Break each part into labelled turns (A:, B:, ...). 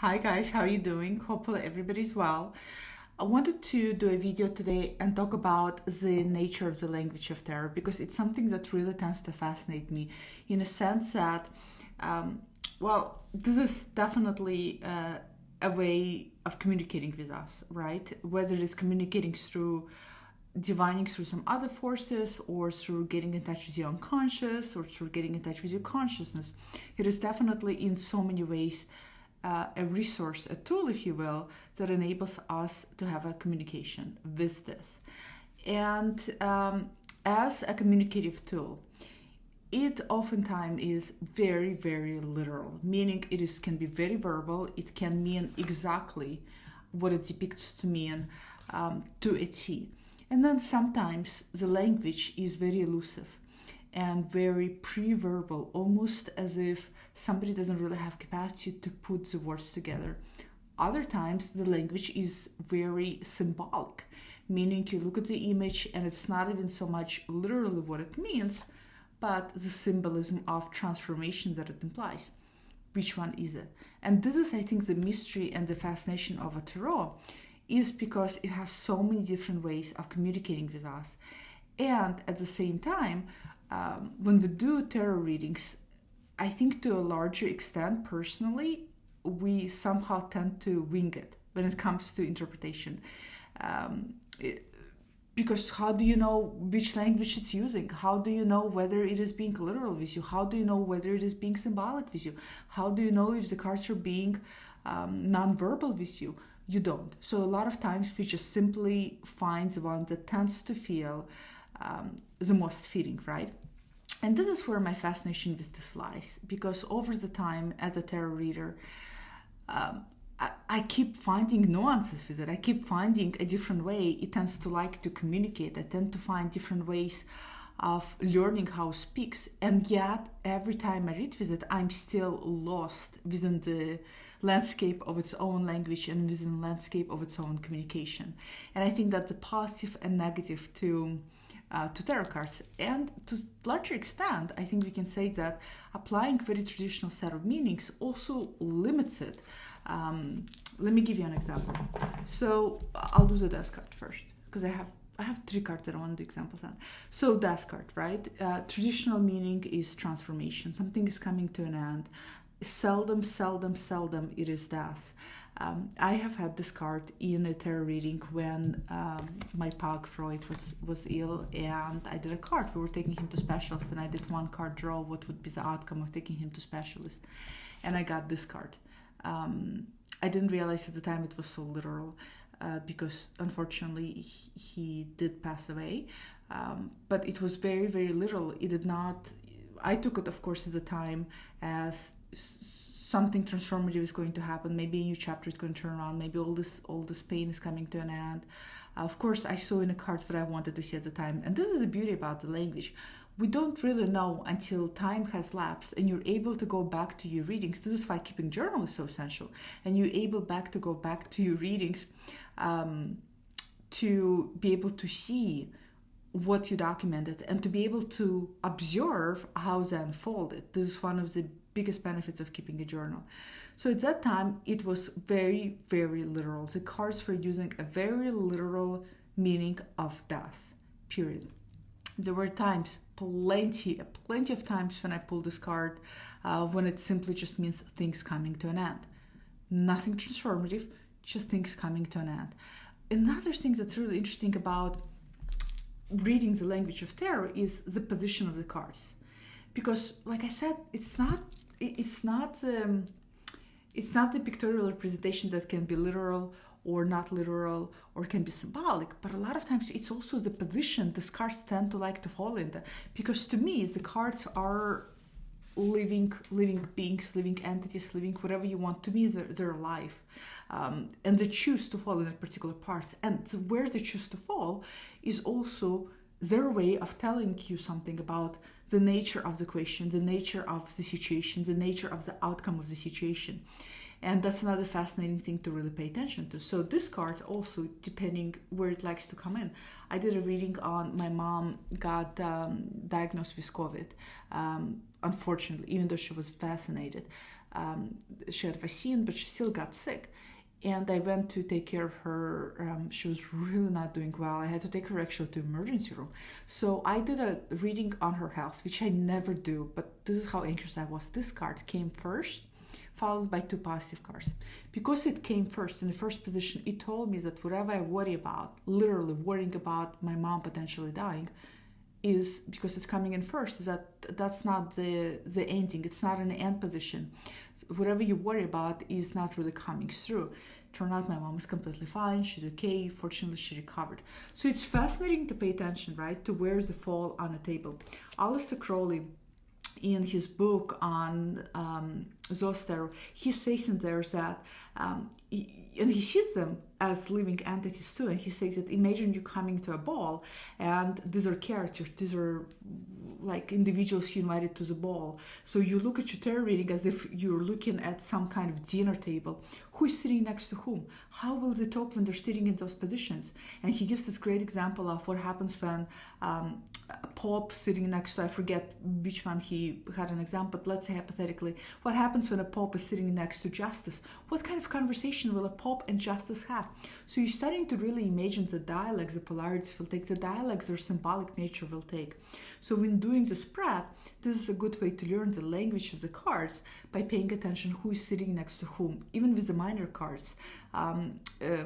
A: Hi guys, how are you doing? Hopefully everybody's well. I wanted to do a video today and talk about the nature of the language of terror because it's something that really tends to fascinate me in a sense that, this is definitely a way of communicating with us, right? Whether it's communicating through divining through some other forces or through getting in touch with your unconscious or through getting in touch with your consciousness. It is definitely in so many ways a resource, a tool, if you will, that enables us to have a communication with this. And as a communicative tool, it oftentimes is very, very literal, meaning can be very verbal. It can mean exactly what it depicts to mean to a T. And then sometimes the language is very elusive and very pre-verbal, almost as if somebody doesn't really have capacity to put the words together. Other times the language is very symbolic, meaning you look at the image and it's not even so much literally what it means, but the symbolism of transformation that it implies. Which one is it? And this is, I think, the mystery and the fascination of a tarot, is because it has so many different ways of communicating with us. And at the same time, when we do tarot readings, I think to a larger extent, personally, we somehow tend to wing it when it comes to interpretation. Because how do you know which language it's using? How do you know whether it is being literal with you? How do you know whether it is being symbolic with you? How do you know if the cards are being non-verbal with you? You don't. So a lot of times we just simply find the one that tends to feel the most fitting, right? And this is where my fascination with this lies, because over the time as a tarot reader, I keep finding nuances with it. I keep finding a different way it tends to like to communicate. I tend to find different ways of learning how it speaks. And yet, every time I read with it, I'm still lost within the landscape of its own language and within the landscape of its own communication. And I think that the positive and negative to tarot cards, and to a larger extent, I think we can say that applying very traditional set of meanings also limits it. Let me give you an example. So I'll do the death card first, because I have three cards that I want to do examples on. So death card, right? Traditional meaning is transformation. Something is coming to an end. Seldom it is death. I have had this card in a tarot reading when my pug Freud was ill, and I did a card. We were taking him to specialist, and I did one card draw what would be the outcome of taking him to specialist, and I got this card. I didn't realize at the time it was so literal because unfortunately he did pass away, but it was very, very literal. It did not. I took it, of course, at the time as something transformative is going to happen. Maybe a new chapter is going to turn around. Maybe all this pain is coming to an end. Of course, I saw in a card what I wanted to see at the time. And this is the beauty about the language. We don't really know until time has lapsed and you're able to go back to your readings. This is why keeping journal is so essential. And you're able to go back to your readings to be able to see what you documented and to be able to observe how they unfolded. This is one of the biggest benefits of keeping a journal. So at that time, it was very, very literal. The cards were using a very literal meaning of death, period. There were times, plenty of times when I pulled this card, when it simply just means things coming to an end. Nothing transformative, just things coming to an end. Another thing that's really interesting about reading the language of tarot is the position of the cards, because, like I said, it's not the pictorial representation that can be literal or not literal or can be symbolic, but a lot of times it's also the position the cards tend to like to fall in. Because to me, the cards are living beings, living entities, living whatever you want. To me, they're alive, and they choose to fall in a particular parts. And where they choose to fall is also their way of telling you something about the nature of the question, the nature of the situation, the nature of the outcome of the situation. And that's another fascinating thing to really pay attention to. So this card also, depending where it likes to come in. I did a reading on my mom got diagnosed with COVID, unfortunately, even though she was vaccinated. She had vaccine, but she still got sick. And I went to take care of her. She was really not doing well. I had to take her actually to emergency room. So I did a reading on her health, which I never do, but this is how anxious I was. This card came first, followed by 2 positive cards. Because it came first, in the first position, it told me that whatever I worry about, literally worrying about my mom potentially dying, is because it's coming in first, is that's not the ending. It's not an end position. Whatever you worry about is not really coming through. Turned out my mom is completely fine. She's okay. Fortunately, she recovered. So it's fascinating to pay attention, right, to where's the fall on the table. Aleister Crowley, in his book on those tarot, he says in there that, and he sees them as living entities too, and he says that imagine you coming to a ball, and these are characters, these are like individuals you invited to the ball. So you look at your tarot reading as if you're looking at some kind of dinner table. Who is sitting next to whom? How will they talk when they're sitting in those positions? And he gives this great example of what happens when a pope sitting next to, I forget which one he had an example, but let's say hypothetically, what happens when a pope is sitting next to justice? What kind of conversation will a pope and justice have? So you're starting to really imagine the dialects, the polarities will take, the dialects their symbolic nature will take. So when doing the spread, this is a good way to learn the language of the cards by paying attention who is sitting next to whom, even with the minor cards. When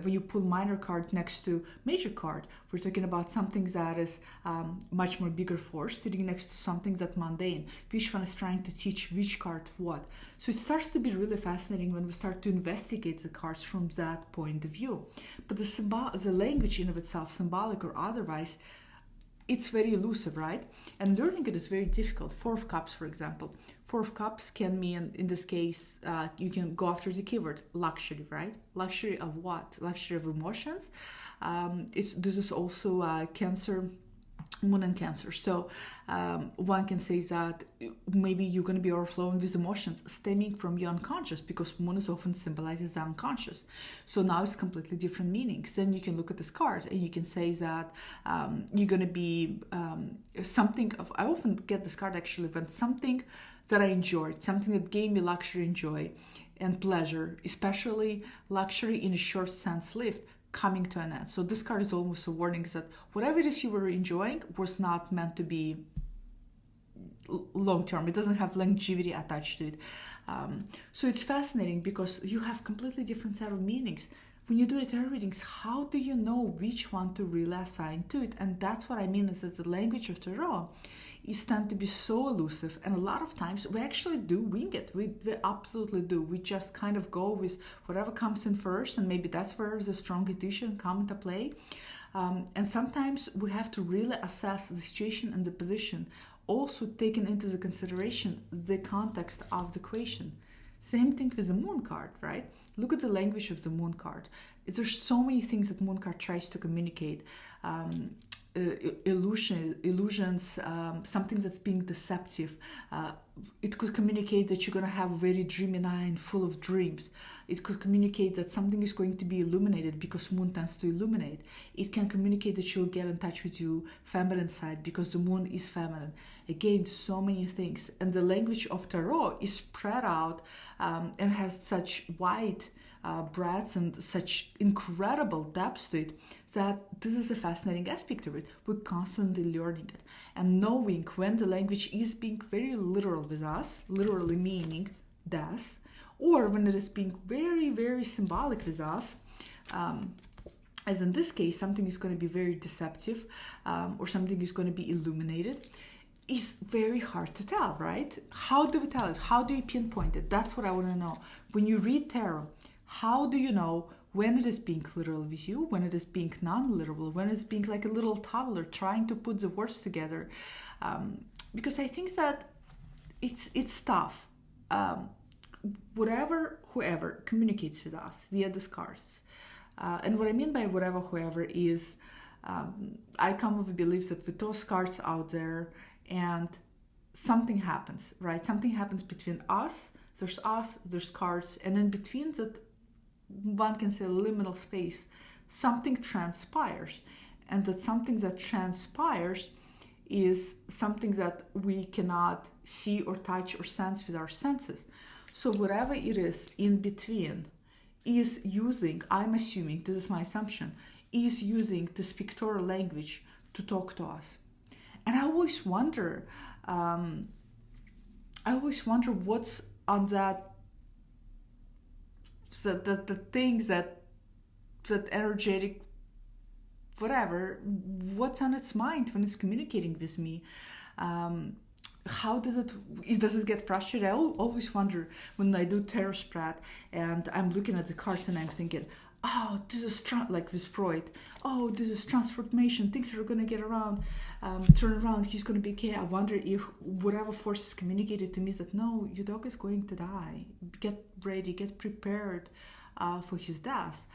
A: you pull minor card next to major card, we're talking about something that is much more bigger force sitting next to something that's mundane. Which one is trying to teach which card what? So it starts to be really fascinating when we start to investigate the cards from that point of view. But the language in of itself, symbolic or otherwise, it's very elusive, right? And learning it is very difficult. 4 of Cups, for example. 4 of Cups can mean, in this case, you can go after the keyword, luxury, right? Luxury of what? Luxury of emotions. This is also Cancer, Moon and Cancer. So one can say that maybe you're going to be overflowing with emotions stemming from your unconscious, because Moon is often symbolizes the unconscious. So now it's completely different meanings. Then you can look at this card and you can say that you're going to be something of, I often get this card actually when something that I enjoyed, something that gave me luxury and joy and pleasure, especially luxury in a short sense lived, coming to an end. So this card is almost a warning that whatever it is you were enjoying was not meant to be long term. It doesn't have longevity attached to it. So it's fascinating because you have completely different set of meanings. When you do a tarot readings, how do you know which one to really assign to it? And that's what I mean is that the language of tarot is tend to be so elusive, and a lot of times we actually do wing it. We absolutely do. We just kind of go with whatever comes in first, and maybe that's where the strong intuition come into play. And sometimes we have to really assess the situation and the position, also taking into the consideration the context of the equation. Same thing with the Moon card, right? Look at the language of the Moon card. There's so many things that Moon card tries to communicate. Illusions, something that's being deceptive. It could communicate that you're going to have a very dreamy night and full of dreams. It could communicate that something is going to be illuminated because Moon tends to illuminate. It can communicate that you'll get in touch with your feminine side because the Moon is feminine. Again, so many things. And the language of tarot is spread out and has such wide breadth and such incredible depth to it that this is a fascinating aspect of it. We're constantly learning it and knowing when the language is being very literal with us, literally meaning death, or when it is being very, very symbolic with us, as in this case, something is going to be very deceptive or something is going to be illuminated, is very hard to tell, right? How do we tell it? How do you pinpoint it? That's what I want to know. When you read tarot, how do you know when it is being literal with you, when it is being non-literal, when it's being like a little toddler trying to put the words together? Because I think that it's tough. Whoever communicates with us via these cards. And what I mean by whoever is, I come with the belief that with those cards out there and something happens, right? Something happens between us, there's cards, and in between that, one can say liminal space, something transpires. And that something that transpires is something that we cannot see or touch or sense with our senses. So whatever it is in between is using, I'm assuming, this is my assumption, is using this pictorial language to talk to us. And I always wonder what's on that, the things that energetic, whatever, what's on its mind when it's communicating with me. How does it get frustrated? I always wonder when I do tarot spread and I'm looking at the cards and I'm thinking, oh, this is like with Freud, oh, this is transformation, things are going to get around, turn around, he's going to be okay. I wonder if whatever force is communicated to me is that, no, your dog is going to die, get ready, get prepared for his death.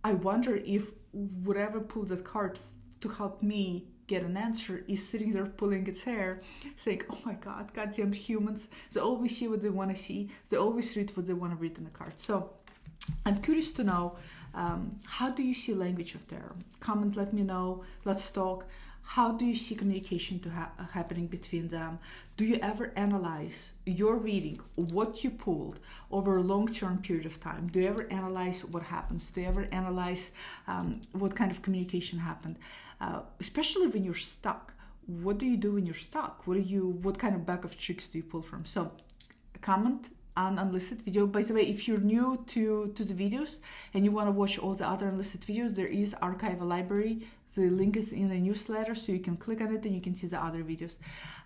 A: I wonder if whatever pulled that card to help me get an answer is sitting there pulling its hair, saying, oh my God, goddamn humans. They always see what they want to see. They always read what they want to read in the card. So I'm curious to know, how do you see language of tarot? Comment, let me know. Let's talk. How do you see communication happening between them? Do you ever analyze your reading, what you pulled over a long-term period of time? Do you ever analyze what happens? Do you ever analyze what kind of communication happened? Especially when you're stuck. What do you do when you're stuck? What kind of bag of tricks do you pull from? So comment on unlisted video. By the way, if you're new to the videos and you want to watch all the other unlisted videos, there is archive a library. The link is in a newsletter, so you can click on it and you can see the other videos.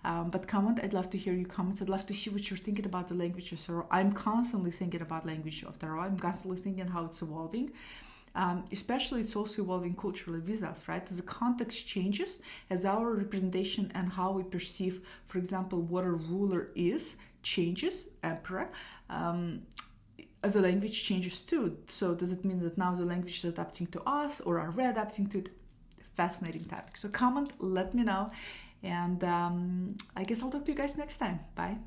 A: But comment, I'd love to hear your comments. I'd love to see what you're thinking about the language of tarot. I'm constantly thinking about language of tarot. I'm constantly thinking how it's evolving. Especially it's also evolving culturally with us, right? As the context changes, as our representation and how we perceive, for example, what a ruler is, changes, emperor, as the language changes too. So does it mean that now the language is adapting to us, or are we adapting to it? Fascinating topic. So comment, let me know, and I guess I'll talk to you guys next time. Bye.